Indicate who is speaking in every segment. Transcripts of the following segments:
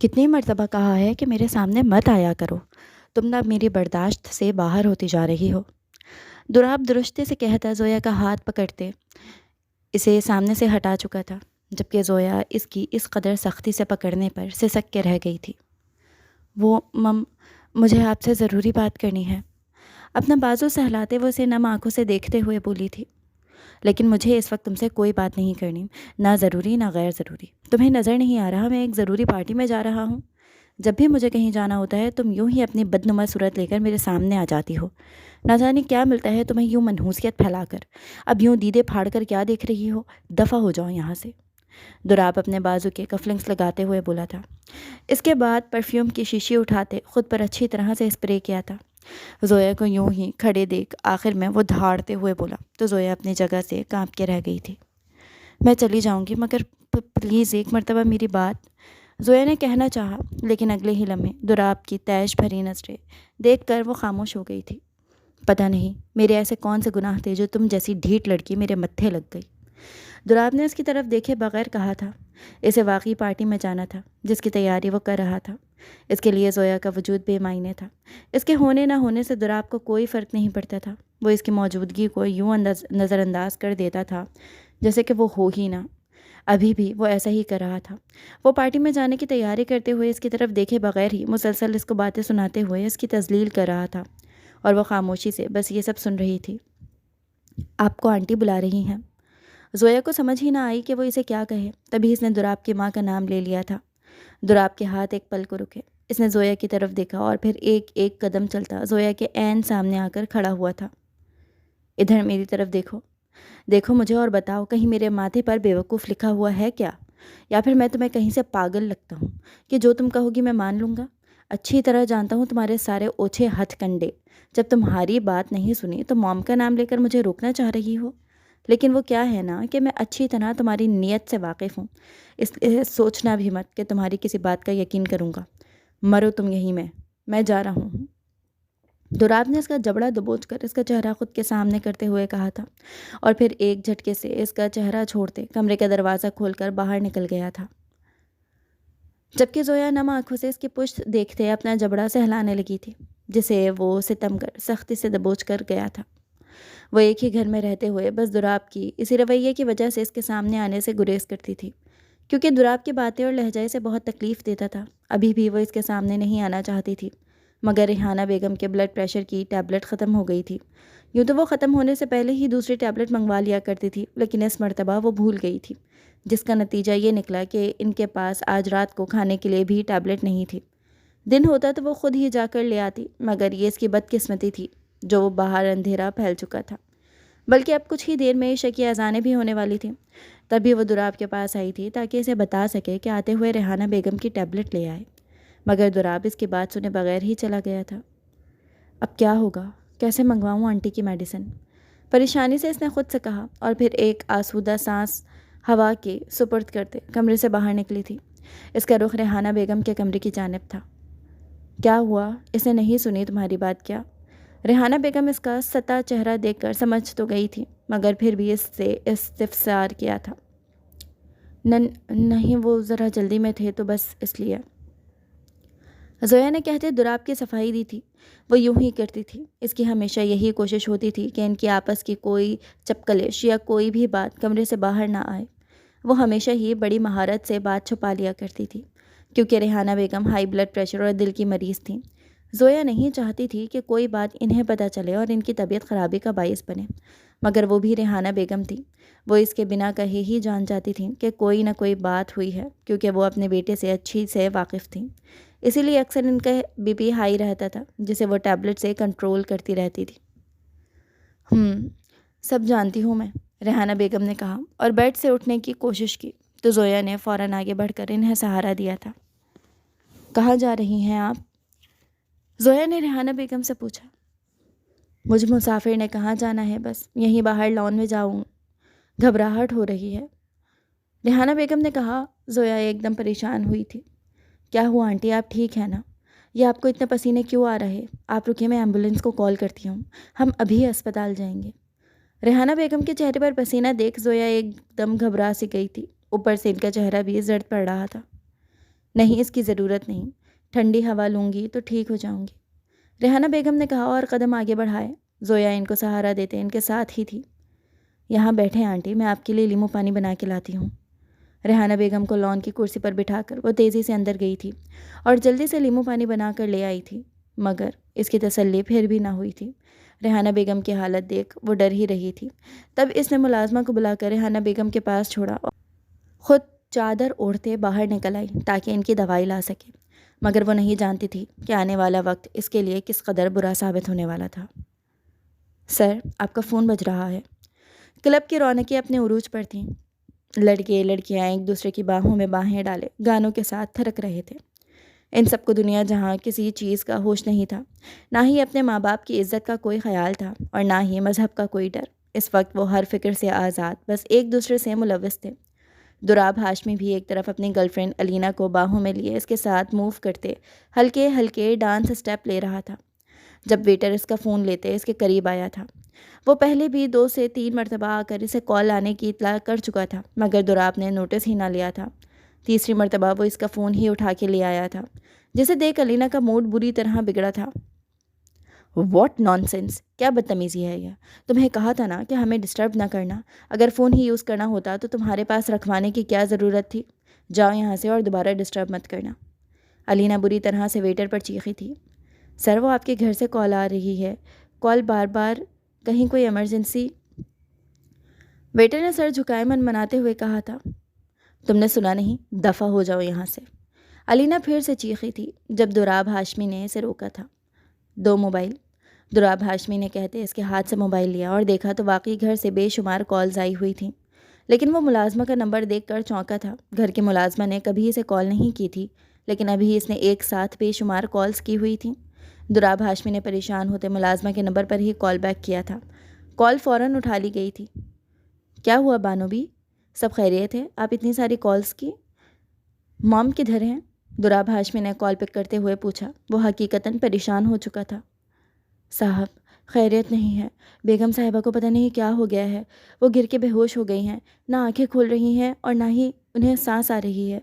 Speaker 1: کتنی مرتبہ کہا ہے کہ میرے سامنے مت آیا کرو، تم نہ میری برداشت سے باہر ہوتی جا رہی ہو۔ دراب درستے سے کہتا زویا کا ہاتھ پکڑتے اسے سامنے سے ہٹا چکا تھا، جبکہ زویا اس کی اس قدر سختی سے پکڑنے پر سسک کے رہ گئی تھی۔ وہ مجھے آپ سے ضروری بات کرنی ہے، اپنا بازو سہلاتے وہ اسے نم آنکھوں سے دیکھتے ہوئے بولی تھی۔ لیکن مجھے اس وقت تم سے کوئی بات نہیں کرنی، نہ ضروری نہ غیر ضروری۔ تمہیں نظر نہیں آ رہا میں ایک ضروری پارٹی میں جا رہا ہوں؟ جب بھی مجھے کہیں جانا ہوتا ہے تم یوں ہی اپنی بدنما صورت لے کر میرے سامنے آ جاتی ہو۔ نہ جانے کیا ملتا ہے تمہیں یوں منحوسیت پھیلا کر، اب یوں دیدے پھاڑ کر کیا دیکھ رہی ہو؟ دفع ہو جاؤ یہاں سے۔ دراب اپنے بازو کے کفلنگس لگاتے ہوئے بولا تھا۔ اس کے بعد پرفیوم کی شیشی اٹھاتے خود پر اچھی طرح سے اسپرے کیا تھا۔ زویا کو یوں ہی کھڑے دیکھ آخر میں وہ دھاڑتے ہوئے بولا تو زویا اپنی جگہ سے کانپ کے رہ گئی تھی۔ میں چلی جاؤں گی مگر پلیز ایک مرتبہ میری بات، زویا نے کہنا چاہا، لیکن اگلے ہی لمحے دراب کی تیش بھری نظریں دیکھ کر وہ خاموش ہو گئی تھی۔ پتہ نہیں میرے ایسے کون سے گناہ تھے جو تم جیسی ڈھیٹ لڑکی میرے متھے لگ گئی۔ دراب نے اس کی طرف دیکھے بغیر کہا تھا۔ اسے واقعی پارٹی میں جانا تھا جس کی تیاری وہ کر رہا تھا۔ اس کے لیے زویا کا وجود بے معنی تھا۔ اس کے ہونے نہ ہونے سے دراب کو کوئی فرق نہیں پڑتا تھا۔ وہ اس کی موجودگی کو یوں نظر انداز کر دیتا تھا جیسے کہ وہ ہو ہی نہ۔ ابھی بھی وہ ایسا ہی کر رہا تھا۔ وہ پارٹی میں جانے کی تیاری کرتے ہوئے اس کی طرف دیکھے بغیر ہی مسلسل اس کو باتیں سناتے ہوئے اس کی تذلیل کر رہا تھا، اور وہ خاموشی سے بس یہ سب سن رہی تھی۔ آپ کو آنٹی بلا رہی ہیں۔ زویا کو سمجھ ہی نہ آئی کہ وہ اسے کیا کہے، تبھی اس نے دراب کی ماں کا نام لے لیا تھا۔ دراب کے ہاتھ ایک پل کو رکے۔ اس نے زویا کی طرف دیکھا اور پھر ایک ایک قدم چلتا زویا کے عین سامنے آ کر کھڑا ہوا تھا۔ ادھر میری طرف دیکھو، دیکھو مجھے اور بتاؤ کہیں میرے ماتھے پر بیوقوف لکھا ہوا ہے کیا؟ یا پھر میں تمہیں کہیں سے پاگل لگتا ہوں کہ جو تم کہو گی میں مان لوں گا؟ اچھی طرح جانتا ہوں تمہارے سارے اوچھے ہتھ کنڈے۔ جب تمہاری بات نہیں سنی تو موم کا نام لے کر مجھے روکنا چاہ رہی ہو، لیکن وہ کیا ہے نا کہ میں اچھی طرح تمہاری نیت سے واقف ہوں، اس لیے سوچنا بھی مت کہ تمہاری کسی بات کا یقین کروں گا۔ مرو تم یہیں میں جا رہا ہوں۔ دراب نے اس کا جبڑا دبوچ کر اس کا چہرہ خود کے سامنے کرتے ہوئے کہا تھا، اور پھر ایک جھٹکے سے اس کا چہرہ چھوڑتے کمرے کا دروازہ کھول کر باہر نکل گیا تھا، جبکہ زویا نم آنکھوں سے اس کی پشت دیکھتے اپنا جبڑا سہلانے لگی تھی جسے وہ ستم کر سختی سے دبوچ کر گیا تھا۔ وہ ایک ہی گھر میں رہتے ہوئے بس دراب کی اسی رویے کی وجہ سے اس کے سامنے آنے سے گریز کرتی تھی، کیونکہ دراب کی باتیں اور لہجہ اسے بہت تکلیف دیتا تھا۔ ابھی بھی وہ اس کے سامنے نہیں آنا چاہتی تھی، مگر ریحانہ بیگم کے بلڈ پریشر کی ٹیبلٹ ختم ہو گئی تھی۔ یوں تو وہ ختم ہونے سے پہلے ہی دوسری ٹیبلٹ منگوا لیا کرتی تھی، لیکن اس مرتبہ وہ بھول گئی تھی، جس کا نتیجہ یہ نکلا کہ ان کے پاس آج رات کو کھانے کے لیے بھی ٹیبلٹ نہیں تھی۔ دن ہوتا تو وہ خود ہی جا کر لے آتی، مگر یہ اس کی بدقسمتی تھی جو وہ باہر اندھیرا پھیل چکا تھا، بلکہ اب کچھ ہی دیر میں عشاء کی اذانیں بھی ہونے والی تھیں۔ تبھی وہ دراب کے پاس آئی تھی تاکہ اسے بتا سکے کہ آتے ہوئے ریحانہ بیگم کی ٹیبلٹ لے آئے، مگر دراب اس کی بات سنے بغیر ہی چلا گیا تھا۔ اب کیا ہوگا؟ کیسے منگواؤں آنٹی کی میڈیسن؟ پریشانی سے اس نے خود سے کہا، اور پھر ایک آسودہ سانس ہوا کے سپرد کرتے کمرے سے باہر نکلی تھی۔ اس کا رخ ریحانہ بیگم کے کمرے کی جانب تھا۔ کیا ہوا؟ اس نے نہیں سنی تمہاری بات کیا؟ ریحانہ بیگم اس کا ستا چہرہ دیکھ کر سمجھ تو گئی تھی، مگر پھر بھی اس سے استفسار کیا تھا۔ نہیں وہ ذرا جلدی میں تھے تو بس اس لیے۔ زویا نے کہتے دراب کی صفائی دی تھی۔ وہ یوں ہی کرتی تھی، اس کی ہمیشہ یہی کوشش ہوتی تھی کہ ان کی آپس کی کوئی چپکلش یا کوئی بھی بات کمرے سے باہر نہ آئے۔ وہ ہمیشہ ہی بڑی مہارت سے بات چھپا لیا کرتی تھی، کیونکہ ریحانہ بیگم ہائی بلڈ پریشر اور دل کی مریض تھیں۔ زویا نہیں چاہتی تھی کہ کوئی بات انہیں پتہ چلے اور ان کی طبیعت خرابی کا باعث بنے، مگر وہ بھی ریحانہ بیگم تھی۔ وہ اس کے بنا کہے ہی جان جاتی تھیں کہ کوئی نہ کوئی بات ہوئی ہے، کیونکہ وہ اپنے بیٹے سے اچھی سے واقف تھیں۔ اسی لیے اکثر ان کا بی پی ہائی رہتا تھا، جسے وہ ٹیبلٹ سے کنٹرول کرتی رہتی تھی۔ سب جانتی ہوں میں، ریحانہ بیگم نے کہا، اور بیڈ سے اٹھنے کی کوشش کی تو زویا نے فوراً آگے بڑھ کر انہیں سہارا دیا تھا۔ کہاں جا رہی ہیں آپ؟ زویا نے ریحانہ بیگم سے پوچھا۔ مجھ مسافر نے کہاں جانا ہے، بس یہیں باہر لان میں جاؤں، گھبراہٹ ہو رہی ہے، ریحانہ بیگم نے کہا۔ زویا ایک دم پریشان ہوئی تھی۔ کیا ہوا آنٹی، آپ ٹھیک ہیں نا؟ یہ آپ کو اتنے پسینے کیوں آ رہے؟ آپ رکیے، میں ایمبولینس کو کال کرتی ہوں، ہم ابھی اسپتال جائیں گے۔ ریحانہ بیگم کے چہرے پر پسینہ دیکھ زویا ایک دم گھبرا سی گئی تھی، اوپر سے ان کا چہرہ بھی زرد پڑ رہا تھا۔ نہیں، اس کی ضرورت نہیں، ٹھنڈی ہوا لوں گی تو ٹھیک ہو جاؤں گی، ریحانہ بیگم نے کہا اور قدم آگے بڑھائے۔ زویا ان کو سہارا دیتے ان کے ساتھ ہی تھی۔ یہاں بیٹھیں آنٹی، میں آپ کے لیے لیمو پانی بنا کے لاتی ہوں۔ ریحانہ بیگم کو لان کی کرسی پر بٹھا کر وہ تیزی سے اندر گئی تھی اور جلدی سے لیمو پانی بنا کر لے آئی تھی، مگر اس کی تسلی پھر بھی نہ ہوئی تھی۔ ریحانہ بیگم کی حالت دیکھ وہ ڈر ہی رہی تھی۔ تب اس نے ملازمہ کو بلا کر ریحانہ بیگم کے پاس چھوڑا اور خود چادر اوڑھتے باہر نکل آئی تاکہ ان کی دوائی لا سکے، مگر وہ نہیں جانتی تھی کہ آنے والا وقت اس کے لیے کس قدر برا ثابت ہونے والا تھا۔ سر، آپ کا فون بج رہا ہے۔ کلب کی رونقیں اپنے عروج پر تھیں۔ لڑکے لڑکیاں ایک دوسرے کی باہوں میں باہیں ڈالے گانوں کے ساتھ تھرک رہے تھے۔ ان سب کو دنیا جہاں کسی چیز کا ہوش نہیں تھا، نہ ہی اپنے ماں باپ کی عزت کا کوئی خیال تھا اور نہ ہی مذہب کا کوئی ڈر۔ اس وقت وہ ہر فکر سے آزاد، بس ایک دوسرے سے ملوث تھے۔ دراب ہاشمی بھی ایک طرف اپنی گرل فرینڈ علینا کو باہوں میں لیے اس کے ساتھ موو کرتے ہلکے ہلکے ڈانس اسٹیپ لے رہا تھا۔ جب ویٹر اس کا فون لیتے اس کے قریب آیا تھا، وہ پہلے بھی 2 سے 3 مرتبہ آ کر اسے کال آنے کی اطلاع کر چکا تھا، مگر دراب نے نوٹس ہی نہ لیا تھا۔ تیسری مرتبہ وہ اس کا فون ہی اٹھا کے لے آیا تھا، جسے دیکھ علینا کا موڈ بری طرح بگڑا تھا۔ واٹ نان سینس، کیا بدتمیزی ہے یہ؟ تمہیں کہا تھا نا کہ ہمیں ڈسٹرب نہ کرنا، اگر فون ہی یوز کرنا ہوتا تو تمہارے پاس رکھوانے کی کیا ضرورت تھی؟ جاؤ یہاں سے اور دوبارہ ڈسٹرب مت کرنا۔ علینا بری طرح سے ویٹر پر چیخی تھی۔ سر، وہ آپ کے گھر سے کال آ رہی ہے، کال بار بار، کہیں کوئی ایمرجنسی؟ ویٹر نے سر جھکائے من مناتے ہوئے کہا تھا۔ تم نے سنا نہیں؟ دفع ہو جاؤ یہاں سے۔ علینا پھر سے چیخی تھی جب دراب ہاشمی نے اسے روکا تھا۔ 2 موبائل، دراب ہاشمی نے کہتے اس کے ہاتھ سے موبائل لیا اور دیکھا تو واقعی گھر سے بے شمار کالز آئی ہوئی تھیں، لیکن وہ ملازمہ کا نمبر دیکھ کر چونکا تھا۔ گھر کے ملازمہ نے کبھی اسے کال نہیں کی تھی، لیکن ابھی اس نے ایک ساتھ بے شمار کالز کی ہوئی تھیں۔ دراب ہاشمی نے پریشان ہوتے ملازمہ کے نمبر پر ہی کال بیک کیا تھا۔ کال فوراً اٹھا لی گئی تھی۔ کیا ہوا بانو بھی؟ سب خیریت ہے؟ آپ اتنی ساری کالز کی؟ مام کدھر ہیں؟ دراب ہاشمی نے کال پک کرتے ہوئے پوچھا۔ وہ حقیقتاً پریشان ہو چکا تھا۔ صاحب، خیریت نہیں ہے، بیگم صاحبہ کو پتہ نہیں کیا ہو گیا ہے، وہ گر کے بے ہوش ہو گئی ہیں، نہ آنکھیں کھول رہی ہیں اور نہ ہی انہیں سانس آ رہی ہے۔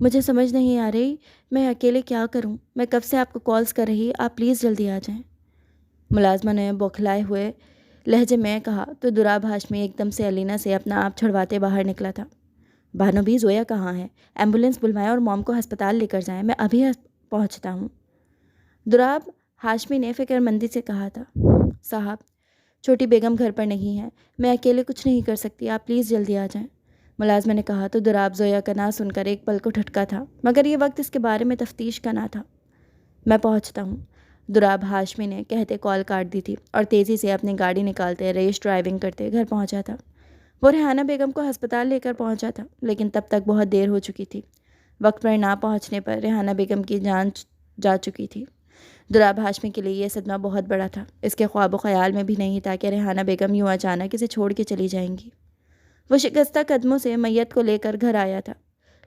Speaker 1: مجھے سمجھ نہیں آ رہی میں اکیلے کیا کروں، میں کب سے آپ کو کالز کر رہی، آپ پلیز جلدی آ جائیں۔ ملازمہ نے بوکھلائے ہوئے لہجے میں کہا تو دراب ہاشمی ایک دم سے علینا سے اپنا آپ چھڑواتے باہر نکلا تھا۔ بانو بھی، زویا کہاں ہے؟ ایمبولینس بلوائیں اور موم کو ہسپتال لے کر جائیں، میں ابھی پہنچتا ہوں۔ دراب ہاشمی نے فکر مندی سے کہا تھا۔ صاحب، چھوٹی بیگم گھر پر نہیں ہے، میں اکیلے کچھ نہیں کر سکتی، آپ پلیز جلدی آ جائیں۔ ملازمہ نے کہا تو دراب زویا کا نہ سن کر ایک پل کو ٹھٹکا تھا، مگر یہ وقت اس کے بارے میں تفتیش کا نہ تھا۔ میں پہنچتا ہوں، دراب ہاشمی نے کہتے کال کاٹ دی تھی اور تیزی سے اپنی گاڑی نکالتے ریس ڈرائیونگ کرتے گھر پہنچا تھا۔ وہ ریحانہ بیگم کو ہسپتال لے کر پہنچا تھا، لیکن تب تک بہت دیر ہو چکی تھی۔ وقت پر نہ پہنچنے پر ریحانہ بیگم کی جان جا چکی تھی۔ دراب ہاشمی کے لیے یہ صدمہ بہت بڑا تھا۔ اس کے خواب و خیال میں بھی نہیں تھا کہ ریحانہ بیگم یوں اچانک اسے چھوڑ کے چلی جائیں گی۔ وہ شکستہ قدموں سے میت کو لے کر گھر آیا تھا،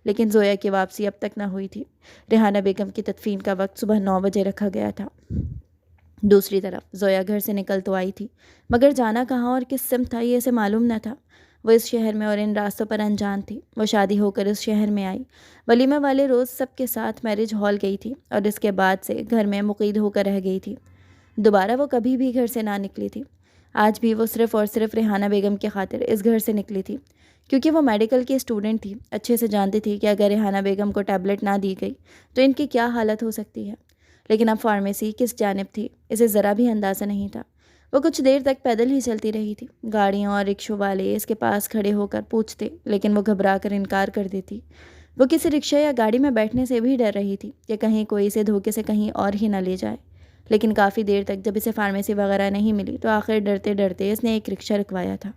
Speaker 1: لیکن زویا کی واپسی اب تک نہ ہوئی تھی۔ ریحانہ بیگم کی تدفین کا وقت صبح 9 بجے رکھا گیا تھا۔ دوسری طرف زویا گھر سے نکل تو آئی تھی، مگر جانا کہاں اور کس سمت تھا یہ اسے معلوم نہ تھا۔ وہ اس شہر میں اور ان راستوں پر انجان تھی۔ وہ شادی ہو کر اس شہر میں آئی، ولیمہ والے روز سب کے ساتھ میرج ہال گئی تھی اور اس کے بعد سے گھر میں مقید ہو کر رہ گئی تھی۔ دوبارہ وہ کبھی بھی گھر سے نہ نکلی تھی۔ آج بھی وہ صرف اور صرف ریحانہ بیگم کی خاطر اس گھر سے نکلی تھی، کیونکہ وہ میڈیکل کی اسٹوڈنٹ تھی، اچھے سے جانتی تھی کہ اگر ریحانہ بیگم کو ٹیبلٹ نہ دی گئی تو ان کی کیا حالت ہو سکتی ہے۔ لیکن اب فارمیسی کس جانب تھی اسے ذرا بھی اندازہ نہیں تھا۔ وہ کچھ دیر تک پیدل ہی چلتی رہی تھی۔ گاڑیوں اور رکشوں والے اس کے پاس کھڑے ہو کر پوچھتے، لیکن وہ گھبرا کر انکار کر دیتی۔ وہ کسی رکشہ یا گاڑی میں بیٹھنے سے بھی ڈر رہی تھی کہ کہیں کوئی اسے دھوکے سے کہیں اور ہی نہ لے جائے۔ لیکن کافی دیر تک جب اسے فارمیسی وغیرہ نہیں ملی تو آخر ڈرتے ڈرتے اس نے ایک رکشہ رکوایا تھا۔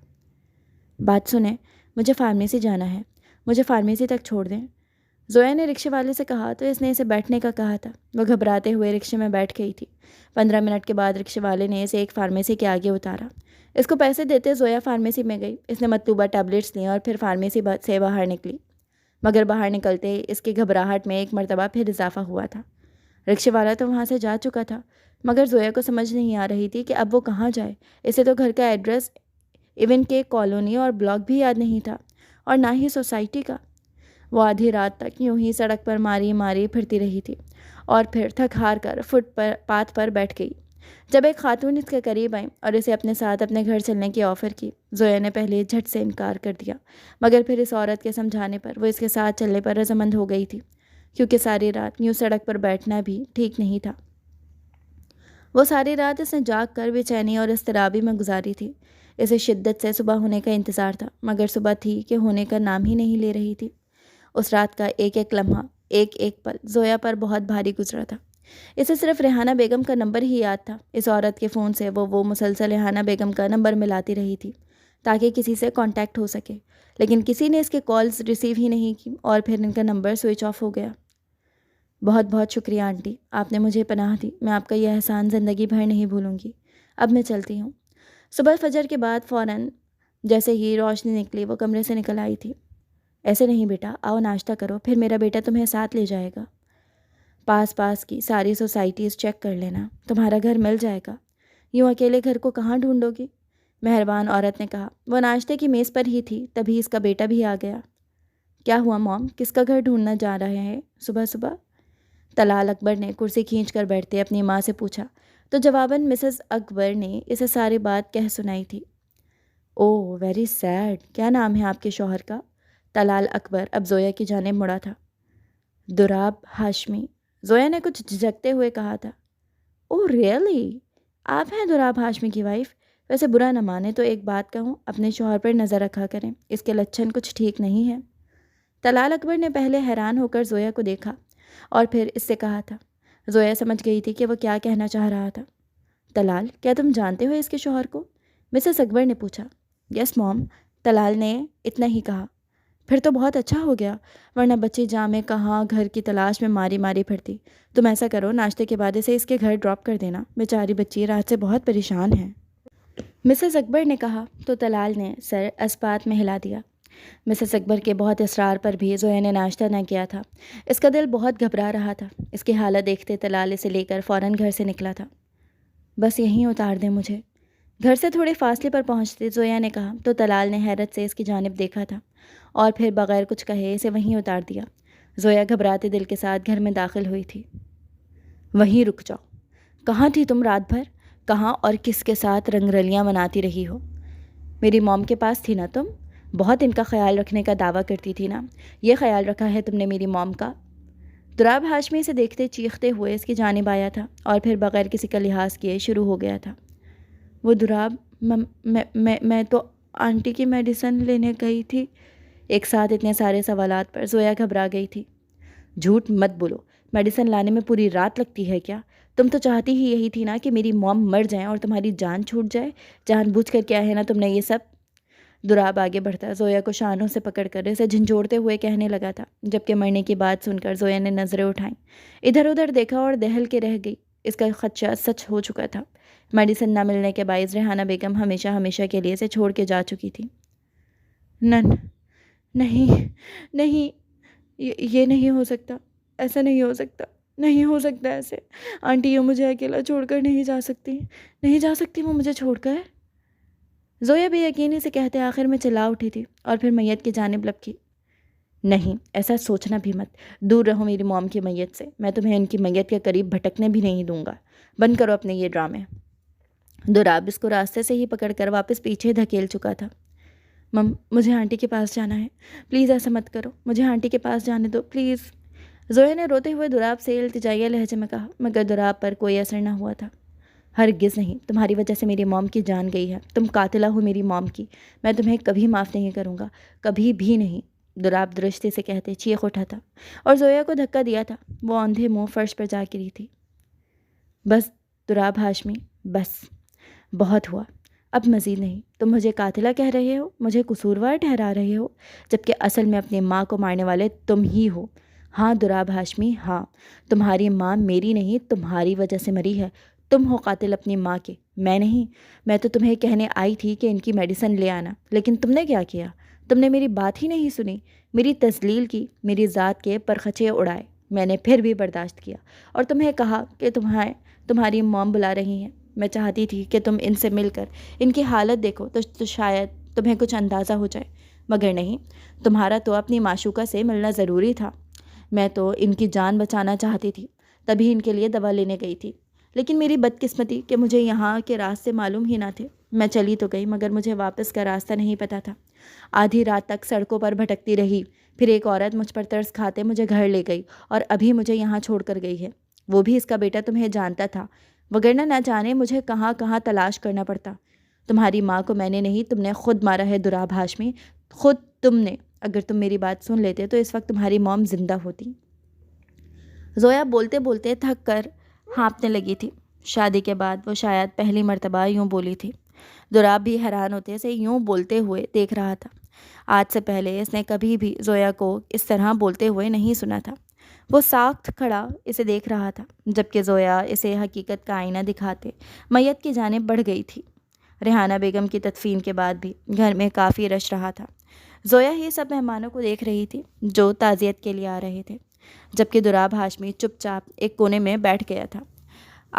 Speaker 1: بات سنیں، مجھے فارمیسی جانا ہے، مجھے فارمیسی تک چھوڑ دیں۔ زویا نے رکشے والے سے کہا تو اس نے اسے بیٹھنے کا کہا تھا۔ وہ گھبراتے ہوئے رکشے میں بیٹھ گئی تھی۔ 15 منٹ کے بعد رکشے والے نے اسے ایک فارمیسی کے آگے اتارا۔ اس کو پیسے دیتے زویا فارمیسی میں گئی۔ اس نے مطلوبہ ٹیبلٹس لیں اور پھر فارمیسی سے باہر نکلی، مگر باہر نکلتے ہی اس کی گھبراہٹ میں ایک مرتبہ پھر اضافہ ہوا تھا۔ رکشے والا تو وہاں سے جا چکا تھا، مگر زویا کو سمجھ نہیں آ رہی تھی کہ اب وہ کہاں جائے۔ اسے تو گھر کا ایڈریس، ایون کہ کالونی اور بلاک بھی یاد نہیں تھا، اور نہ ہی سوسائٹی کا۔ وہ آدھی رات تک یوں ہی سڑک پر ماری ماری پھرتی رہی تھی اور پھر تھک ہار کر پاتھ پر بیٹھ گئی۔ جب ایک خاتون اس کے قریب آئی اور اسے اپنے ساتھ اپنے گھر چلنے کی آفر کی، زویا نے پہلے جھٹ سے انکار کر دیا، مگر پھر اس عورت کے سمجھانے پر وہ اس کے ساتھ چلنے پر رضامند ہو گئی تھی، کیونکہ ساری رات یوں سڑک پر بیٹھنا بھی ٹھیک نہیں تھا۔ وہ ساری رات اس نے جاگ کر بے چینی اور اضطرابی میں گزاری تھی۔ اسے شدت سے صبح ہونے کا انتظار تھا، مگر صبح تھی کہ ہونے کا نام ہی نہیں لے رہی تھی۔ اس رات کا ایک ایک لمحہ، ایک ایک پل زویا پر بہت بھاری گزرا تھا۔ اسے صرف ریحانہ بیگم کا نمبر ہی یاد تھا۔ اس عورت کے فون سے وہ مسلسل ریحانہ بیگم کا نمبر ملاتی رہی تھی تاکہ کسی سے کانٹیکٹ ہو سکے، لیکن کسی نے اس کے کالز ریسیو ہی نہیں کی اور پھر ان کا نمبر سوئچ آف ہو گیا۔ بہت بہت شکریہ آنٹی، آپ نے مجھے پناہ دی، میں آپ کا یہ احسان زندگی بھر نہیں بھولوں گی۔ اب میں چلتی ہوں۔ صبح فجر کے بعد فوراً جیسے ہی روشنی نکلی وہ کمرے سے نکل آئی تھی۔ ایسے نہیں بیٹا، آؤ ناشتہ کرو، پھر میرا بیٹا تمہیں ساتھ لے جائے گا۔ پاس کی ساری سوسائٹیز چیک کر لینا، تمہارا گھر مل جائے گا۔ یوں اکیلے گھر کو کہاں ڈھونڈو گی؟ مہربان عورت نے کہا۔ وہ ناشتے کی میز پر ہی تھی، تبھی اس کا بیٹا بھی آ گیا۔ کیا ہوا موم، کس کا گھر ڈھونڈنا جا رہے ہیں صبح صبح؟ طلال اکبر نے کرسی کھینچ کر بیٹھتے اپنی ماں سے پوچھا، تو جواباً مسز اکبر نے اسے ساری بات کہہ سنائی تھی۔ اوہ ویری سیڈ، کیا نام ہے آپ کے شوہر کا؟ طلال اکبر اب زویا کی جانب مڑا تھا۔ دراب ہاشمی، زویا نے کچھ جھجکتے ہوئے کہا تھا۔ اوہ ریئلی، آپ ہیں دراب ہاشمی کی وائف؟ ویسے برا نہ مانے تو ایک بات کہوں، اپنے شوہر پر نظر رکھا کریں، اس کے لچھن کچھ ٹھیک نہیں ہیں۔ طلال اکبر نے پہلے حیران ہو کر زویا کو دیکھا اور پھر اس سے کہا تھا۔ زویا سمجھ گئی تھی کہ وہ کیا کہنا چاہ رہا تھا۔ طلال، کیا تم جانتے ہو اس کے شوہر کو؟ مسز اکبر نے پوچھا۔ یس موم، طلال نے اتنا ہی کہا۔ پھر تو بہت اچھا ہو گیا، ورنہ بچی جاں میں کہاں گھر کی تلاش میں ماری ماری پھرتی۔ تم ایسا کرو، ناشتے کے بعد اسے اس کے گھر ڈراپ کر دینا، بیچاری بچی رات سے بہت پریشان ہے۔ مسز اکبر نے کہا تو طلال نے سر اسپات میں ہلا دیا۔ مسز اکبر کے بہت اصرار پر بھی زویا نے ناشتہ نہ کیا تھا۔ اس کا دل بہت گھبرا رہا تھا۔ اس کی حالت دیکھتے طلال اسے لے کر فوراً گھر سے نکلا تھا۔ بس یہیں اتار دیں مجھے۔ گھر سے تھوڑے فاصلے پر پہنچتے زویا نے کہا تو طلال نے حیرت سے اس کی جانب دیکھا تھا اور پھر بغیر کچھ کہے اسے وہیں اتار دیا۔ زویا گھبراتے دل کے ساتھ گھر میں داخل ہوئی تھی۔ وہیں رک جاؤ، کہاں تھی تم رات بھر؟ کہاں اور کس کے ساتھ رنگ رلیاں مناتی رہی ہو؟ میری موم کے پاس تھی نا تم؟ بہت ان کا خیال رکھنے کا دعویٰ کرتی تھی نا، یہ خیال رکھا ہے تم نے میری موم کا؟ دراب ہاشمی سے دیکھتے چیختے ہوئے اس کی جانب آیا تھا اور پھر بغیر کسی کا لحاظ کیے شروع ہو گیا تھا۔ وہ دراب، میں تو آنٹی کی میڈیسن لینے گئی تھی۔ ایک ساتھ اتنے سارے سوالات پر زویا گھبرا گئی تھی۔ جھوٹ مت بولو، میڈیسن لانے میں پوری رات لگتی ہے کیا؟ تم تو چاہتی ہی یہی تھی نا کہ میری موم مر جائیں اور تمہاری جان چھوٹ جائے، جان بوجھ کر کیا ہے نا تم نے یہ سب؟ دراب آگے بڑھتا زویا کو شانوں سے پکڑ کر اسے جھنجھوڑتے ہوئے کہنے لگا تھا، جبکہ مرنے کی بات سن کر زویا نے نظریں اٹھائیں، ادھر ادھر دیکھا اور دہل کے رہ گئی۔ اس کا خدشہ سچ ہو چکا تھا۔ میڈیسن نہ ملنے کے باعث ریحانہ بیگم ہمیشہ کے لیے اسے چھوڑ کے جا چکی تھی۔ نہیں، یہ نہیں ہو سکتا، ایسا نہیں ہو سکتا، نہیں ہو سکتا ایسے۔ آنٹی یہ مجھے اکیلا چھوڑ کر نہیں جا سکتی وہ مجھے چھوڑ کر۔ زویا بے یقینی سے کہتے آخر میں چلا اٹھی تھی اور پھر میت کی جانب لپکی۔ نہیں، ایسا سوچنا بھی مت، دور رہو میری موم کی میت سے، میں تمہیں ان کی میت کے قریب بھٹکنے بھی نہیں دوں گا۔ بند کرو اپنے یہ ڈرامے۔ دراب اس کو راستے سے ہی پکڑ کر واپس پیچھے دھکیل چکا تھا۔ مجھے آنٹی کے پاس جانا ہے، پلیز ایسا مت کرو، مجھے آنٹی کے پاس جانے دو پلیز۔ زویا نے روتے ہوئے دراب سے التجائیہ لہجے میں کہا، مگر دراب پر کوئی اثر نہ ہوا تھا۔ ہرگز نہیں، تمہاری وجہ سے میری موم کی جان گئی ہے، تم قاتلہ ہو میری موم کی، میں تمہیں کبھی معاف نہیں کروں گا، کبھی بھی نہیں۔ دراب درشتی سے کہتے چیخ اٹھا تھا اور زویا کو دھکا دیا تھا۔ وہ اندھے منہ فرش پر جا گری تھی۔ بس دراب ہاشمی، بس بہت ہوا، اب مزید نہیں۔ تم مجھے قاتلہ کہہ رہے ہو، مجھے قصوروار ٹھہرا رہے ہو، جبکہ اصل میں اپنی ماں کو مارنے والے تم ہی ہو۔ ہاں دراب ہاشمی، ہاں، تمہاری ماں میری نہیں، تمہاری وجہ سے مری ہے۔ تم ہو قاتل اپنی ماں کے، میں نہیں۔ میں تو تمہیں کہنے آئی تھی کہ ان کی میڈیسن لے آنا، لیکن تم نے کیا کیا؟ تم نے میری بات ہی نہیں سنی، میری تذلیل کی، میری ذات کے پرخچے اڑائے۔ میں نے پھر بھی برداشت کیا اور تمہیں کہا کہ تمہاری موم بلا رہی ہیں۔ میں چاہتی تھی کہ تم ان سے مل کر ان کی حالت دیکھو تو شاید تمہیں کچھ اندازہ ہو جائے، مگر نہیں، تمہارا تو اپنی معشوقہ سے ملنا ضروری تھا۔ میں تو ان کی جان بچانا چاہتی تھی، تبھی ان کے لیے دوا لینے گئی تھی، لیکن میری بدقسمتی کہ مجھے یہاں کے راستے معلوم ہی نہ تھے۔ میں چلی تو گئی مگر مجھے واپس کا راستہ نہیں پتہ تھا۔ آدھی رات تک سڑکوں پر بھٹکتی رہی، پھر ایک عورت مجھ پر ترس کھاتے مجھے گھر لے گئی اور ابھی مجھے یہاں چھوڑ کر گئی ہے۔ وہ بھی اس کا بیٹا تمہیں جانتا تھا، وگرنہ نہ جانے مجھے کہاں کہاں تلاش کرنا پڑتا۔ تمہاری ماں کو میں نے نہیں، تم نے خود مارا ہے دراب ہاشمی، خود تم نے۔ اگر تم میری بات سن لیتے تو اس وقت تمہاری موم زندہ ہوتی۔ زویا بولتے بولتے تھک کر ہانپنے لگی تھی۔ شادی کے بعد وہ شاید پہلی مرتبہ یوں بولی تھی۔ دراب بھی حیران ہوتے سے یوں بولتے ہوئے دیکھ رہا تھا۔ آج سے پہلے اس نے کبھی بھی زویا کو اس طرح بولتے ہوئے نہیں سنا تھا۔ وہ ساکت کھڑا اسے دیکھ رہا تھا، جبکہ زویا اسے حقیقت کا آئینہ دکھاتے میت کی جانب بڑھ گئی تھی۔ ریحانہ بیگم کی تدفین کے بعد بھی گھر میں کافی رش رہا تھا۔ زویا ہی سب مہمانوں کو دیکھ رہی تھی جو تعزیت کے لیے آ رہے تھے، جبکہ دراب ہاشمی چپ چاپ ایک کونے میں بیٹھ گیا تھا۔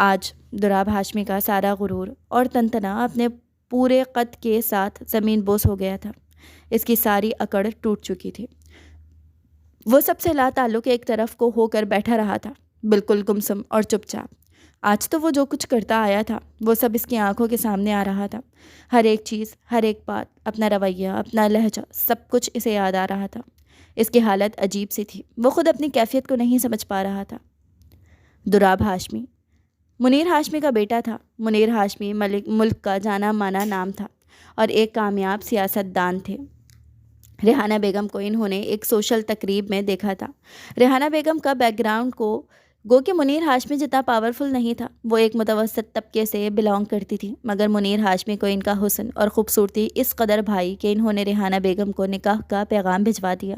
Speaker 1: آج دراب ہاشمی کا سارا غرور اور تنتنا اپنے پورے قد کے ساتھ زمین بوس ہو گیا تھا۔ اس کی ساری اکڑ ٹوٹ چکی تھی۔ وہ سب سے لا تعلق ایک طرف کو ہو کر بیٹھا رہا تھا، بالکل گمسم اور چپ چاپ۔ آج تو وہ جو کچھ کرتا آیا تھا وہ سب اس کی آنکھوں کے سامنے آ رہا تھا۔ ہر ایک چیز، ہر ایک بات، اپنا رویہ، اپنا لہجہ، سب کچھ اسے یاد آ رہا تھا۔ اس کی حالت عجیب سی تھی، وہ خود اپنی کیفیت کو نہیں سمجھ پا رہا تھا۔ دراب ہاشمی منیر ہاشمی کا بیٹا تھا۔ منیر ہاشمی ملک کا جانا مانا نام تھا اور ایک کامیاب سیاست دان تھے۔ ریحانہ بیگم کو انہوں نے ایک سوشل تقریب میں دیکھا تھا۔ ریحانہ بیگم کا بیک گراؤنڈ گو کہ منیر ہاشمی جتنا پاورفل نہیں تھا۔ وہ ایک متوسط طبقے سے بلانگ کرتی تھی، مگر منیر ہاشمی کو ان کا حسن اور خوبصورتی اس قدر بھائی کہ انہوں نے ریحانہ بیگم کو نکاح کا پیغام بھجوا دیا۔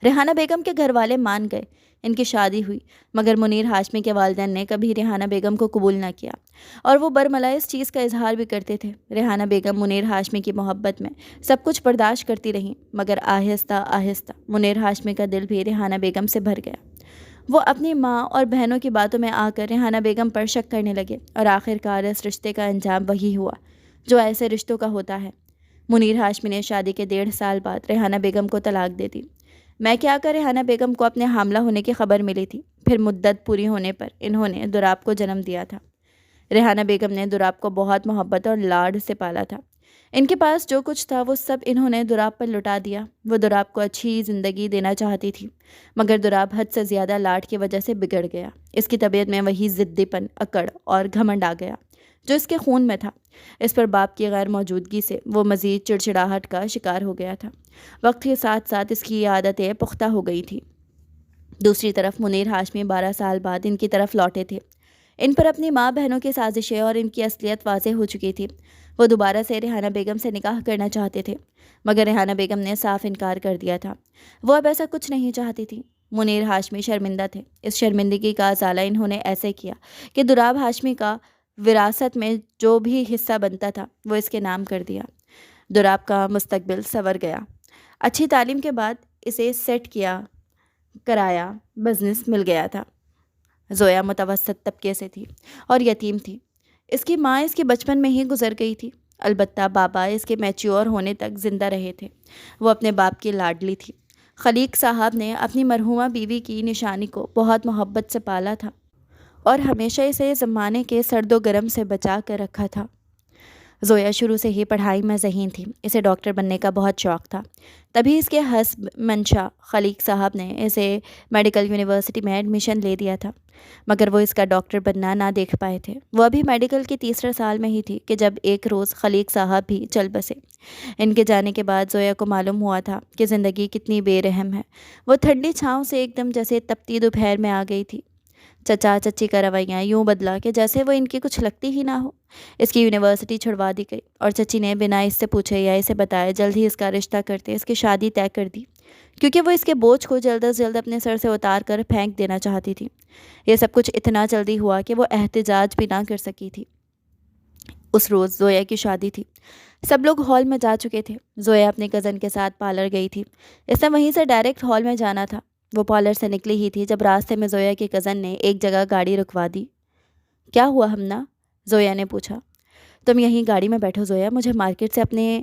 Speaker 1: ریحانہ بیگم کے گھر والے مان گئے، ان کی شادی ہوئی، مگر منیر ہاشمی کے والدین نے کبھی ریحانہ بیگم کو قبول نہ کیا، اور وہ برملا اس چیز کا اظہار بھی کرتے تھے۔ ریحانہ بیگم منیر ہاشمی کی محبت میں سب کچھ برداشت کرتی رہیں، مگر آہستہ آہستہ منیر ہاشمی کا دل بھی ریحانہ بیگم سے بھر گیا۔ وہ اپنی ماں اور بہنوں کی باتوں میں آ کر ریحانہ بیگم پر شک کرنے لگے، اور آخر کار اس رشتے کا انجام وہی ہوا جو ایسے رشتوں کا ہوتا ہے۔ منیر ہاشمی نے شادی کے 1.5 سال بعد ریحانہ بیگم کو طلاق دے دی۔ میں کیا کر ریحانہ بیگم کو اپنے حاملہ ہونے کی خبر ملی تھی، پھر مدت پوری ہونے پر انہوں نے دراب کو جنم دیا تھا۔ ریحانہ بیگم نے دراب کو بہت محبت اور لاڈ سے پالا تھا۔ ان کے پاس جو کچھ تھا وہ سب انہوں نے دراب پر لٹا دیا۔ وہ دراب کو اچھی زندگی دینا چاہتی تھی، مگر دراب حد سے زیادہ لاڈ کی وجہ سے بگڑ گیا۔ اس کی طبیعت میں وہی ضدی پن، اکڑ اور گھمنڈ آ گیا جو اس کے خون میں تھا۔ اس پر باپ کی غیر موجودگی سے وہ مزید چڑچڑاہٹ کا شکار ہو گیا تھا۔ وقت کے ساتھ ساتھ اس کی عادتیں پختہ ہو گئی تھیں۔ دوسری طرف منیر ہاشمی 12 سال بعد ان کی طرف لوٹے تھے۔ ان پر اپنی ماں بہنوں کی سازشیں اور ان کی اصلیت واضح ہو چکی تھی۔ وہ دوبارہ سے ریحانہ بیگم سے نکاح کرنا چاہتے تھے، مگر ریحانہ بیگم نے صاف انکار کر دیا تھا۔ وہ اب ایسا کچھ نہیں چاہتی تھی۔ منیر ہاشمی شرمندہ تھے۔ اس شرمندگی کا ازالہ انہوں نے ایسے کیا کہ دراب ہاشمی کا وراثت میں جو بھی حصہ بنتا تھا وہ اس کے نام کر دیا۔ دراب کا مستقبل سنور گیا۔ اچھی تعلیم کے بعد اسے سیٹ کرایا بزنس مل گیا تھا۔ زویا متوسط طبقے سے تھی اور یتیم تھی۔ اس کی ماں اس کے بچپن میں ہی گزر گئی تھی، البتہ بابا اس کے میچیور ہونے تک زندہ رہے تھے۔ وہ اپنے باپ کی لاڈلی تھی۔ خلیق صاحب نے اپنی مرحومہ بیوی کی نشانی کو بہت محبت سے پالا تھا اور ہمیشہ اسے زمانے کے سرد و گرم سے بچا کر رکھا تھا۔ زویا شروع سے ہی پڑھائی میں ذہین تھی۔ اسے ڈاکٹر بننے کا بہت شوق تھا، تبھی اس کے حسب منشا خلیق صاحب نے اسے میڈیکل یونیورسٹی میں ایڈمیشن لے دیا تھا، مگر وہ اس کا ڈاکٹر بننا نہ دیکھ پائے تھے۔ وہ ابھی میڈیکل کے 3 سال میں ہی تھی کہ جب ایک روز خلیق صاحب بھی چل بسے۔ ان کے جانے کے بعد زویا کو معلوم ہوا تھا کہ زندگی کتنی بے رحم ہے۔ وہ ٹھنڈی چھاؤں سے ایک دم جیسے تپتی دوپہر میں آ گئی تھی۔ چچا چچی کا رویہ یوں بدلا کہ جیسے وہ ان کی کچھ لگتی ہی نہ ہو۔ اس کی یونیورسٹی چھڑوا دی گئی اور چچی نے بنا اس سے پوچھے یا اسے بتائے جلد ہی اس کا رشتہ کرتے اس کی شادی طے کر دی، کیونکہ وہ اس کے بوجھ کو جلد از جلد اپنے سر سے اتار کر پھینک دینا چاہتی تھی۔ یہ سب کچھ اتنا جلدی ہوا کہ وہ احتجاج بھی نہ کر سکی تھی۔ اس روز زویا کی شادی تھی۔ سب لوگ ہال میں جا چکے تھے۔ زویا اپنے کزن کے ساتھ پارلر گئی تھی۔ اس نے وہیں سے ڈائریکٹ ہال میں جانا تھا۔ وہ پارلر سے نکلی ہی تھی جب راستے میں زویا کے کزن نے ایک جگہ گاڑی رکوا دی۔ کیا ہوا ہمنا؟ زویا نے پوچھا۔ تم یہیں گاڑی میں بیٹھو زویا، مجھے مارکیٹ سے اپنے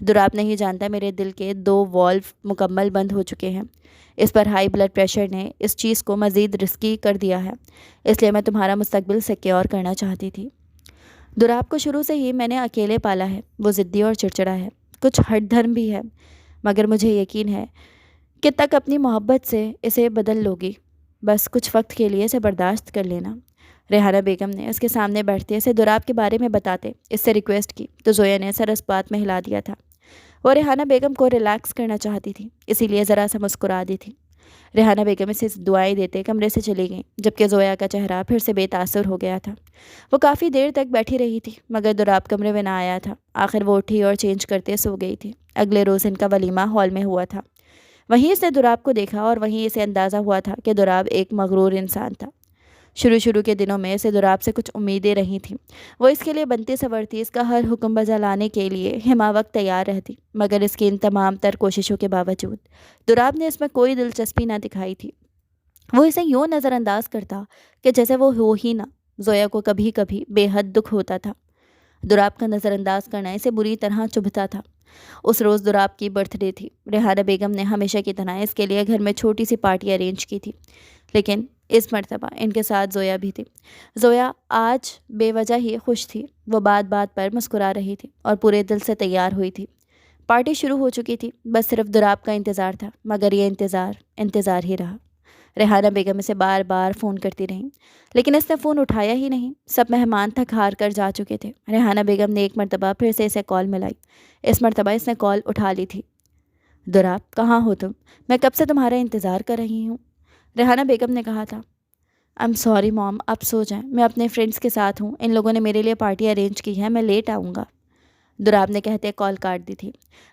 Speaker 1: دراب نہیں جانتا میرے دل کے 2 والو مکمل بند ہو چکے ہیں۔ اس پر ہائی بلڈ پریشر نے اس چیز کو مزید رسکی کر دیا ہے، اس لیے میں تمہارا مستقبل سیکیور کرنا چاہتی تھی۔ دراب کو شروع سے ہی میں نے اکیلے پالا ہے، وہ ضدی اور چڑچڑا ہے، کچھ ہٹ دھرم بھی ہے، مگر مجھے یقین ہے کہ تک اپنی محبت سے اسے بدل لوگی، بس کچھ وقت کے لیے اسے برداشت کر لینا۔ ریحانہ بیگم نے اس کے سامنے بیٹھتے اسے دراب کے بارے میں بتاتے اس سے ریکویسٹ کی تو زویا نے سر اس بات میں ہلا دیا تھا۔ وہ ریحانہ بیگم کو ریلیکس کرنا چاہتی تھی، اسی لیے ذرا سا مسکرا دی تھی۔ ریحانہ بیگم اسے دعائیں دیتے کمرے سے چلی گئیں، جبکہ زویا کا چہرہ پھر سے بے تاثر ہو گیا تھا۔ وہ کافی دیر تک بیٹھی رہی تھی مگر دراب کمرے میں نہ آیا تھا۔ آخر وہ اٹھی اور چینج کرتے سو گئی تھی۔ اگلے روز ان کا ولیمہ ہال میں ہوا تھا۔ وہیں اس نے دراب کو دیکھا اور وہیں اسے اندازہ ہوا تھا کہ دراب ایک مغرور انسان تھا۔ شروع کے دنوں میں اسے دراب سے کچھ امیدیں رہی تھیں، وہ اس کے لیے بنتی سنورتی اس کا ہر حکم بجا لانے کے لیے ہمہ وقت تیار رہتی، مگر اس کی ان تمام تر کوششوں کے باوجود دراب نے اس میں کوئی دلچسپی نہ دکھائی تھی۔ وہ اسے یوں نظر انداز کرتا کہ جیسے وہ ہو ہی نہ۔ زویا کو کبھی کبھی بے حد دکھ ہوتا تھا۔ دراب کا نظر انداز کرنا اسے بری طرح چبھتا تھا۔ اس روز دراب کی برتھ ڈے تھی۔ ریحانہ بیگم نے ہمیشہ کی طرح اس کے لیے گھر میں چھوٹی سی پارٹی ارینج کی تھی، لیکن اس مرتبہ ان کے ساتھ زویا بھی تھی۔ زویا آج بے وجہ ہی خوش تھی، وہ بات بات پر مسکرا رہی تھی اور پورے دل سے تیار ہوئی تھی۔ پارٹی شروع ہو چکی تھی، بس صرف دراب کا انتظار تھا، مگر یہ انتظار ہی رہا۔ ریحانہ بیگم اسے بار بار فون کرتی رہیں، لیکن اس نے فون اٹھایا ہی نہیں۔ سب مہمان تھک ہار کر جا چکے تھے۔ ریحانہ بیگم نے ایک مرتبہ پھر سے اسے کال ملائی۔ اس مرتبہ اس نے کال اٹھا لی تھی۔ دراب کہاں ہو تم؟ میں کب سے تمہارا انتظار کر رہی ہوں۔ ریحانہ بیگم نے کہا تھا۔ I'm sorry mom، آپ سو جائیں، میں اپنے فرینڈس کے ساتھ ہوں، ان لوگوں نے میرے لیے پارٹی ارینج کی ہے، میں لیٹ آؤں گا۔ دراب نے کہتے کال کاٹ دی تھی۔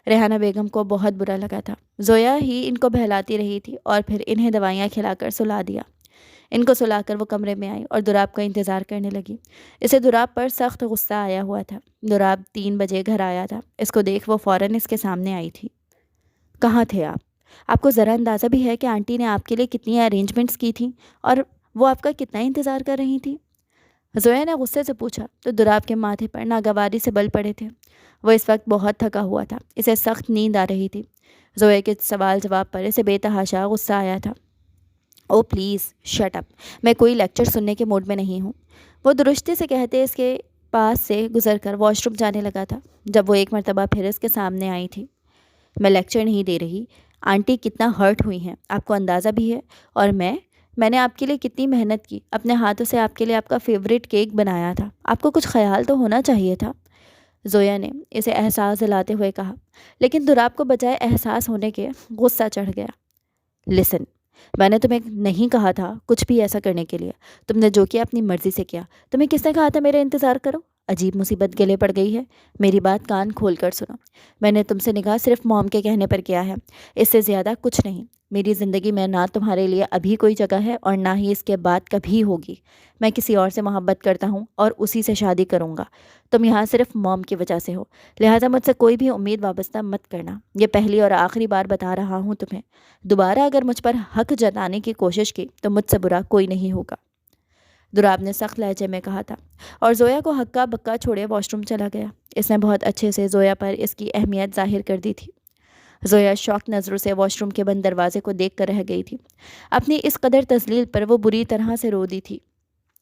Speaker 1: ریحانہ بیگم کو بہت برا لگا تھا۔ زویا ہی ان کو بہلاتی رہی تھی اور پھر انہیں دوائیاں کھلا کر سلا دیا۔ ان کو سلا کر وہ کمرے میں آئی اور دراب کا انتظار کرنے لگی۔ اسے دراب پر سخت غصہ آیا ہوا تھا۔ دراب 3 بجے گھر آیا تھا۔ اس کو دیکھ وہ فوراً اس کے سامنے آئی تھی۔ کہاں تھے آپ؟ آپ کو ذرا اندازہ بھی ہے کہ آنٹی نے آپ کے لیے کتنی ارینجمنٹس کی تھیں اور وہ آپ کا کتنا انتظار کر رہی تھی؟ زویا نے غصے سے پوچھا تو دراب کے ماتھے پر ناگواری سے بل پڑے تھے۔ وہ اس وقت بہت تھکا ہوا تھا، اسے سخت نیند آ رہی تھی۔ زویا کے سوال جواب پر اسے بے تحاشا غصہ آیا تھا۔ او پلیز شٹ اپ، میں کوئی لیکچر سننے کے موڈ میں نہیں ہوں، وہ درستی سے کہتے اس کے پاس سے گزر کر واش روم جانے لگا تھا، جب وہ ایک مرتبہ پھر اس کے سامنے آئی تھی۔ میں لیکچر نہیں دے رہی، آنٹی کتنا ہرٹ ہوئی ہیں آپ کو اندازہ بھی ہے، اور میں نے آپ کے لیے کتنی محنت کی، اپنے ہاتھوں سے آپ کے لیے آپ کا فیوریٹ کیک بنایا تھا، آپ کو کچھ خیال تو ہونا چاہیے تھا۔ زویا نے اسے احساس دلاتے ہوئے کہا، لیکن دراب کو بجائے احساس ہونے کے غصہ چڑھ گیا۔ لسن، میں نے تمہیں نہیں کہا تھا کچھ بھی ایسا کرنے کے لیے، تم نے جو کیا اپنی مرضی سے کیا، تمہیں کس نے کہا تھا میرے انتظار کرو؟ عجیب مصیبت گلے پڑ گئی ہے، میری بات کان کھول کر سنو، میں نے تم سے نکاح صرف موم کے کہنے پر کیا ہے، اس سے زیادہ کچھ نہیں۔ میری زندگی میں نہ تمہارے لیے ابھی کوئی جگہ ہے اور نہ ہی اس کے بعد کبھی ہوگی۔ میں کسی اور سے محبت کرتا ہوں اور اسی سے شادی کروں گا۔ تم یہاں صرف موم کی وجہ سے ہو، لہٰذا مجھ سے کوئی بھی امید وابستہ مت کرنا، یہ پہلی اور آخری بار بتا رہا ہوں تمہیں۔ دوبارہ اگر مجھ پر حق جتانے کی کوشش کی تو مجھ سے برا کوئی نہیں ہوگا، دراب نے سخت لہجے میں کہا تھا، اور زویا کو ہکا بکا چھوڑے واش روم چلا گیا۔ اس نے بہت اچھے سے زویا پر اس کی اہمیت ظاہر کر دی تھی۔ زویا شوق نظروں سے واش روم کے بند دروازے کو دیکھ کر رہ گئی تھی۔ اپنی اس قدر تذلیل پر وہ بری طرح سے رو دی تھی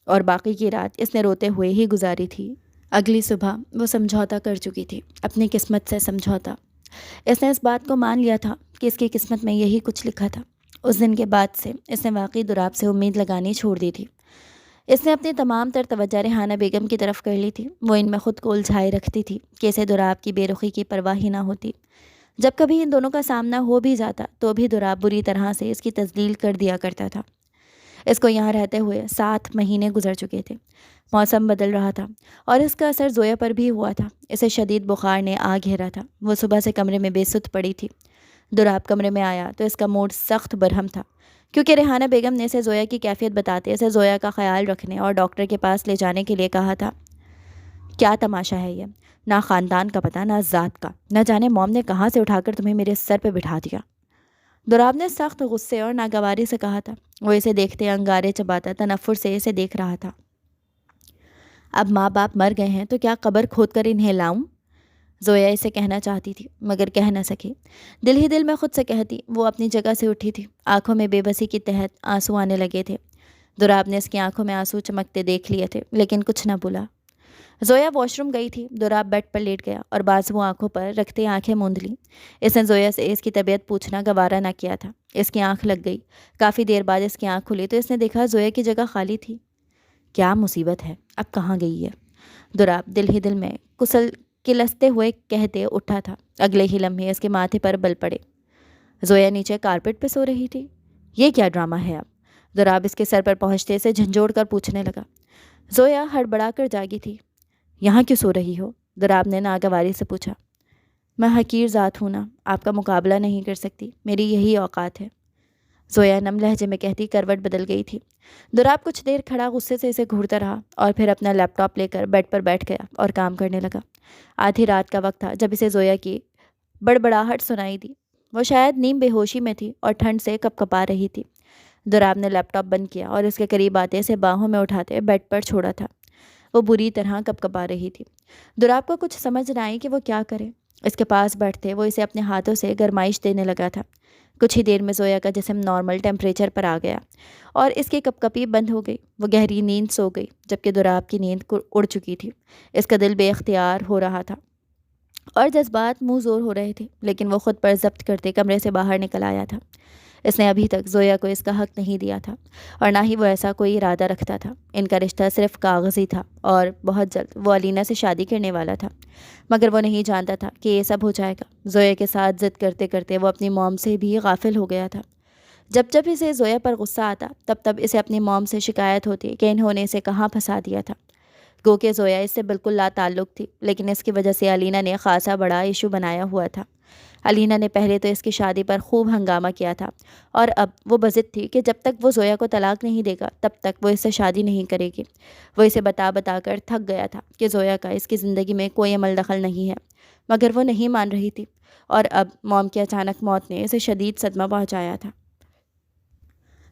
Speaker 1: اور باقی کی رات اس نے روتے ہوئے ہی گزاری تھی۔ اگلی صبح وہ سمجھوتا کر چکی تھی، اپنی قسمت سے سمجھوتا۔ اس نے اس بات کو مان لیا تھا کہ اس کی قسمت میں یہی کچھ لکھا تھا۔ اس دن کے بعد سے اس نے واقعی دراب سے امید لگانی چھوڑ دی تھی۔ اس نے اپنی تمام تر توجہ ریحانہ بیگم کی طرف کر لی تھی۔ وہ ان میں خود کو الجھائے رکھتی تھی کہ اسے دراب کی بے رخی کی پرواہ ہی نہ ہوتی۔ جب کبھی ان دونوں کا سامنا ہو بھی جاتا تو بھی دراب بری طرح سے اس کی تذلیل کر دیا کرتا تھا۔ اس کو یہاں رہتے ہوئے 7 مہینے گزر چکے تھے۔ موسم بدل رہا تھا اور اس کا اثر زویا پر بھی ہوا تھا۔ اسے شدید بخار نے آ گھیرا تھا۔ وہ صبح سے کمرے میں بے سدھ پڑی تھی۔ دراب کمرے میں آیا تو اس کا موڈ سخت برہم تھا، کیونکہ ریحانہ بیگم نے اسے زویا کی کیفیت بتاتے اسے زویا کا خیال رکھنے اور ڈاکٹر کے پاس لے جانے کے لیے کہا تھا۔ کیا تماشا ہے یہ، نہ خاندان کا پتہ، نہ ذات کا، نہ جانے موم نے کہاں سے اٹھا کر تمہیں میرے سر پہ بٹھا دیا۔ دراب نے سخت غصے اور ناگواری سے کہا تھا۔ وہ اسے دیکھتے انگارے چباتا تنفر سے اسے دیکھ رہا تھا۔ اب ماں باپ مر گئے ہیں تو کیا قبر کھود کر انہیں لاؤں؟ زویا اسے کہنا چاہتی تھی مگر کہہ نہ سکی۔ دل ہی دل میں خود سے کہتی۔ وہ اپنی جگہ سے اٹھی تھی، آنکھوں میں بے بسی کی تحت آنسو آنے لگے تھے۔ دوراب نے اس کی آنکھوں میں آنسو چمکتے دیکھ لیے تھے لیکن کچھ نہ بولا۔ زویا واش روم گئی تھی۔ دوراب بیڈ پر لیٹ گیا اور بازو آنکھوں پر رکھتے آنکھیں موند لیں۔ اس نے زویا سے اس کی طبیعت پوچھنا گوارا نہ کیا تھا۔ اس کی آنکھ لگ گئی۔ کافی دیر بعد اس کی آنکھ کھلی تو اس نے دیکھا زویا کی جگہ خالی تھی۔ کیا مصیبت ہے، اب کہاں گئی ہے؟ دوراب دل ہی دل میں کلستے ہوئے کہتے اٹھا تھا۔ اگلے ہی لمحے اس کے ماتھے پر بل پڑے۔ زویا نیچے کارپیٹ پہ سو رہی تھی۔ یہ کیا ڈرامہ ہے اب؟ دوراب اس کے سر پر پہنچتے سے جھنجھوڑ کر پوچھنے لگا۔ زویا ہڑبڑا کر جاگی تھی۔ یہاں کیوں سو رہی ہو؟ دوراب نے ناگواری سے پوچھا۔ میں حقیر ذات ہوں نا، آپ کا مقابلہ نہیں کر سکتی، میری یہی اوقات ہے، زویا نم لہجے میں کہتی کروٹ بدل گئی تھی۔ دوراب کچھ دیر کھڑا غصے سے اسے گھورتا رہا اور پھر اپنا لیپ ٹاپ لے کر بیڈ پر بیٹھ گیا اور کام کرنے لگا۔ آدھی رات کا وقت تھا جب اسے زویا کی بڑبڑاہٹ سنائی دی۔ وہ شاید نیم بے ہوشی میں تھی اور ٹھنڈ سے کپ کپا رہی تھی۔ دوراب نے لیپ ٹاپ بند کیا اور اس کے قریب آتے اسے باہوں میں اٹھاتے بیڈ پر چھوڑا تھا۔ وہ بری طرح کپ کپا رہی تھی۔ دوراب کو کچھ سمجھ نہ آئی کہ وہ کیا کرے۔ اس کے پاس بیٹھتے وہ اسے اپنے ہاتھوں سے گرمائش دینے لگا تھا۔ کچھ ہی دیر میں زویا کا جسم نارمل ٹیمپریچر پر آ گیا اور اس کی کپ کپی بند ہو گئی۔ وہ گہری نیند سو گئی جبکہ دوراب کی نیند اڑ چکی تھی۔ اس کا دل بے اختیار ہو رہا تھا اور جذبات منہ زور ہو رہے تھے، لیکن وہ خود پر ضبط کرتے کمرے سے باہر نکل آیا تھا۔ اس نے ابھی تک زویا کو اس کا حق نہیں دیا تھا اور نہ ہی وہ ایسا کوئی ارادہ رکھتا تھا۔ ان کا رشتہ صرف کاغذی تھا اور بہت جلد وہ علینا سے شادی کرنے والا تھا، مگر وہ نہیں جانتا تھا کہ یہ سب ہو جائے گا۔ زویا کے ساتھ ضد کرتے کرتے وہ اپنی موم سے بھی غافل ہو گیا تھا۔ جب جب اسے زویا پر غصہ آتا تب تب اسے اپنی موم سے شکایت ہوتی کہ انہوں نے اسے کہاں پھنسا دیا تھا۔ گو کہ زویا اس سے بالکل لا تعلق تھی، لیکن اس کی وجہ سے علینا نے خاصا بڑا ایشو بنایا ہوا تھا۔ علینا نے پہلے تو اس کی شادی پر خوب ہنگامہ کیا تھا اور اب وہ بضد تھی کہ جب تک وہ زویا کو طلاق نہیں دے گا تب تک وہ اس سے شادی نہیں کرے گی۔ وہ اسے بتا بتا کر تھک گیا تھا کہ زویا کا اس کی زندگی میں کوئی عمل دخل نہیں ہے، مگر وہ نہیں مان رہی تھی اور اب موم کی اچانک موت نے اسے شدید صدمہ پہنچایا تھا۔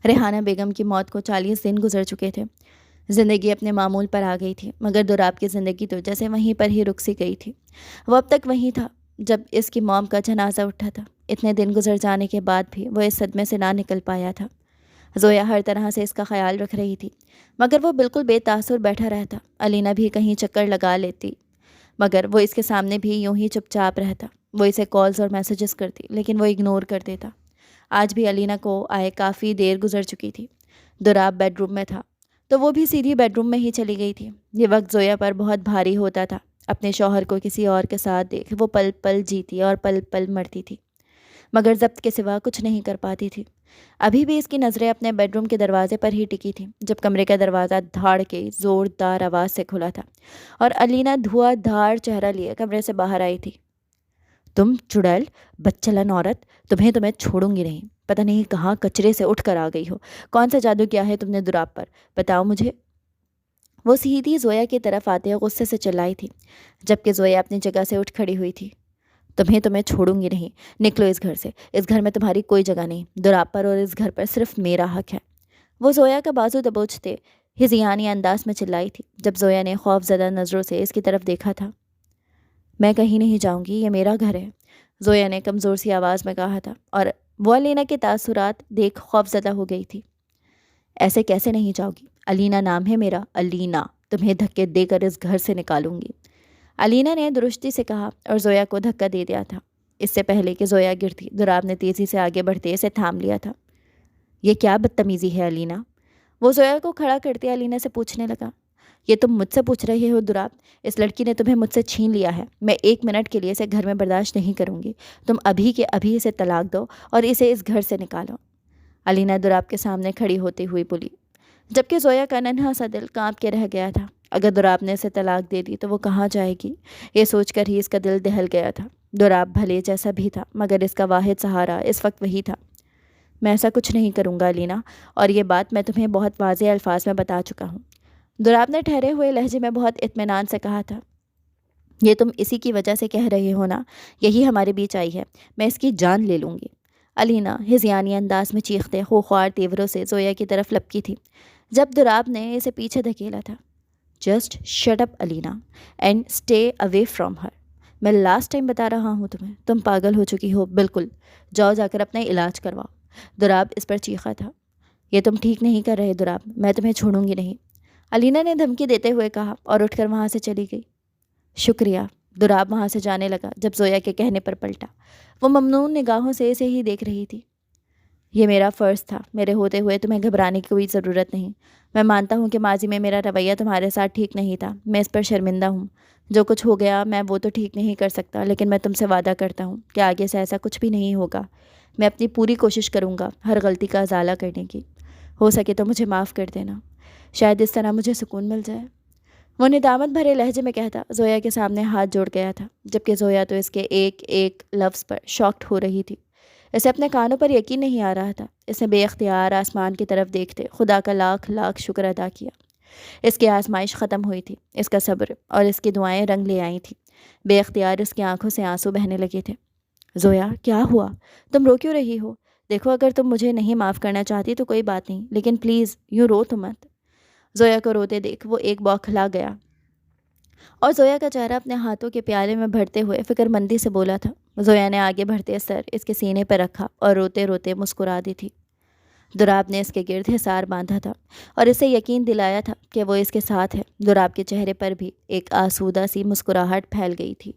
Speaker 1: ریحانہ بیگم کی موت کو 40 دن گزر چکے تھے۔ زندگی اپنے معمول پر آ گئی تھی، مگر دوراب کی زندگی تو جیسے وہیں پر ہی رک سی گئی تھی۔ وہ اب تک وہیں تھا جب اس کی موم کا جنازہ اٹھا تھا۔ اتنے دن گزر جانے کے بعد بھی وہ اس صدمے سے نہ نکل پایا تھا۔ زویا ہر طرح سے اس کا خیال رکھ رہی تھی، مگر وہ بالکل بے تاثر بیٹھا رہتا۔ علینا بھی کہیں چکر لگا لیتی، مگر وہ اس کے سامنے بھی یوں ہی چپ چاپ رہتا۔ وہ اسے کالز اور میسیجز کرتی لیکن وہ اگنور کر دیتا۔ آج بھی علینا کو آئے کافی دیر گزر چکی تھی۔ دوراب بیڈ روم میں تھا تو وہ بھی سیدھی بیڈ روم میں ہی چلی گئی تھی۔ یہ وقت زویا پر بہت بھاری ہوتا تھا۔ اپنے شوہر کو کسی اور کے ساتھ دیکھ وہ پل پل جیتی اور پل پل مرتی تھی، مگر ضبط کے سوا کچھ نہیں کر پاتی تھی۔ ابھی بھی اس کی نظریں اپنے بیڈ روم کے دروازے پر ہی ٹکی تھیں جب کمرے کا دروازہ دھاڑ کے زوردار آواز سے کھلا تھا اور علینا دھواں دھار چہرہ لیے کمرے سے باہر آئی تھی۔ تم چڑیل بدچلن عورت، تمہیں تو میں چھوڑوں گی نہیں۔ پتہ نہیں کہاں کچرے سے اٹھ کر آ گئی ہو۔ کون سا جادو کیا ہے تم نے دوراب پر، بتاؤ مجھے۔ وہ سیدھی زویا کی طرف آتے غصے سے چلائی تھی جبکہ زویا اپنی جگہ سے اٹھ کھڑی ہوئی تھی۔ تمہیں تو میں چھوڑوں گی نہیں، نکلو اس گھر سے، اس گھر میں تمہاری کوئی جگہ نہیں، دوراب پر اور اس گھر پر صرف میرا حق ہے۔ وہ زویا کا بازو دبوچتے ہذیانی انداز میں چلائی تھی۔ جب زویا نے خوف زدہ نظروں سے اس کی طرف دیکھا تھا۔ میں کہیں نہیں جاؤں گی، یہ میرا گھر ہے، زویا نے کمزور سی آواز میں کہا تھا اور وہ علینا کے تاثرات دیکھ خوف زدہ ہو گئی تھی۔ ایسے کیسے نہیں جاؤ گی؟ علینا نام ہے میرا، علینا، تمہیں دھکے دے کر اس گھر سے نکالوں گی، علینا نے درستی سے کہا اور زویا کو دھکا دے دیا تھا۔ اس سے پہلے کہ زویا گرتی، دوراب نے تیزی سے آگے بڑھتے اسے تھام لیا تھا۔ یہ کیا بدتمیزی ہے علینا؟ وہ زویا کو کھڑا کرتے علینا سے پوچھنے لگا۔ یہ تم مجھ سے پوچھ رہے ہو دوراب؟ اس لڑکی نے تمہیں مجھ سے چھین لیا ہے، میں 1 منٹ کے لیے اسے گھر میں برداشت نہیں کروں گی۔ تم ابھی کے ابھی اسے طلاق دو اور اسے اس گھر سے نکالو، علینا دوراب کے سامنے کھڑی ہوتی ہوئی بولی، جبکہ زویا کا ننھا سا دل کانپ کے رہ گیا تھا۔ اگر دوراب نے اسے طلاق دے دی تو وہ کہاں جائے گی؟ یہ سوچ کر ہی اس کا دل دہل گیا تھا۔ دوراب بھلے جیسا بھی تھا مگر اس کا واحد سہارا اس وقت وہی تھا۔ میں ایسا کچھ نہیں کروں گا علینا، اور یہ بات میں تمہیں بہت واضح الفاظ میں بتا چکا ہوں، دوراب نے ٹھہرے ہوئے لہجے میں بہت اطمینان سے کہا تھا۔ یہ تم اسی کی وجہ سے کہہ رہے ہو نا؟ یہی ہمارے بیچ آئی ہے، میں اس کی جان لے لوں گی، علینا ہذیانی انداز میں چیختے خوخوار تیوروں سے زویا کی طرف لپکی تھی جب دوراب نے اسے پیچھے دھکیلا تھا۔ جسٹ شٹ اپ علینا and stay away from her, میں لاسٹ ٹائم بتا رہا ہوں تمہیں، تم پاگل ہو چکی ہو بالکل، جاؤ جا کر اپنا علاج کرواؤ۔ دراب اس پر چیخا تھا۔ یہ تم ٹھیک نہیں کر رہے دراب، میں تمہیں چھوڑوں گی نہیں، علینا نے دھمکی دیتے ہوئے کہا اور اٹھ کر وہاں سے چلی گئی۔ شکریہ۔ دراب وہاں سے جانے لگا جب زویا کے کہنے پر پلٹا۔ وہ ممنون نگاہوں سے اسے ہی دیکھ رہی تھی۔ یہ میرا فرض تھا، میرے ہوتے ہوئے تمہیں گھبرانے کی کوئی ضرورت نہیں۔ میں مانتا ہوں کہ ماضی میں میرا رویہ تمہارے ساتھ ٹھیک نہیں تھا، میں اس پر شرمندہ ہوں۔ جو کچھ ہو گیا میں وہ تو ٹھیک نہیں کر سکتا، لیکن میں تم سے وعدہ کرتا ہوں کہ آگے سے ایسا کچھ بھی نہیں ہوگا۔ میں اپنی پوری کوشش کروں گا ہر غلطی کا ازالہ کرنے کی۔ ہو سکے تو مجھے معاف کر دینا، شاید اس طرح مجھے سکون مل جائے۔ وہ ندامت بھرے لہجے میں کہتا زویا کے سامنے ہاتھ جوڑ گیا تھا، جبکہ زویا تو اس کے ایک ایک لفظ پر شاکڈ ہو رہی تھی۔ اسے اپنے کانوں پر یقین نہیں آ رہا تھا۔ اس نے بے اختیار آسمان کی طرف دیکھتے خدا کا لاکھ لاکھ شکر ادا کیا۔ اس کی آزمائش ختم ہوئی تھی، اس کا صبر اور اس کی دعائیں رنگ لے آئی تھیں۔ بے اختیار اس کی آنکھوں سے آنسو بہنے لگے تھے۔ زویا کیا ہوا؟ تم رو کیوں رہی ہو؟ دیکھو اگر تم مجھے نہیں معاف کرنا چاہتی تو کوئی بات نہیں، لیکن پلیز یوں رو تو مت۔ زویا کو روتے دیکھ وہ ایک بوکھلا گیا اور زویا کا چہرہ اپنے ہاتھوں کے پیالے میں بھرتے ہوئے فکر مندی سے بولا تھا۔ زویا نے آگے بڑھتے سر اس کے سینے پہ رکھا اور روتے روتے مسکرا دی تھی۔ دراب نے اس کے گرد حصار باندھا تھا اور اسے یقین دلایا تھا کہ وہ اس کے ساتھ ہے۔ دراب کے چہرے پر بھی ایک آسودہ سی مسکراہٹ پھیل گئی تھی۔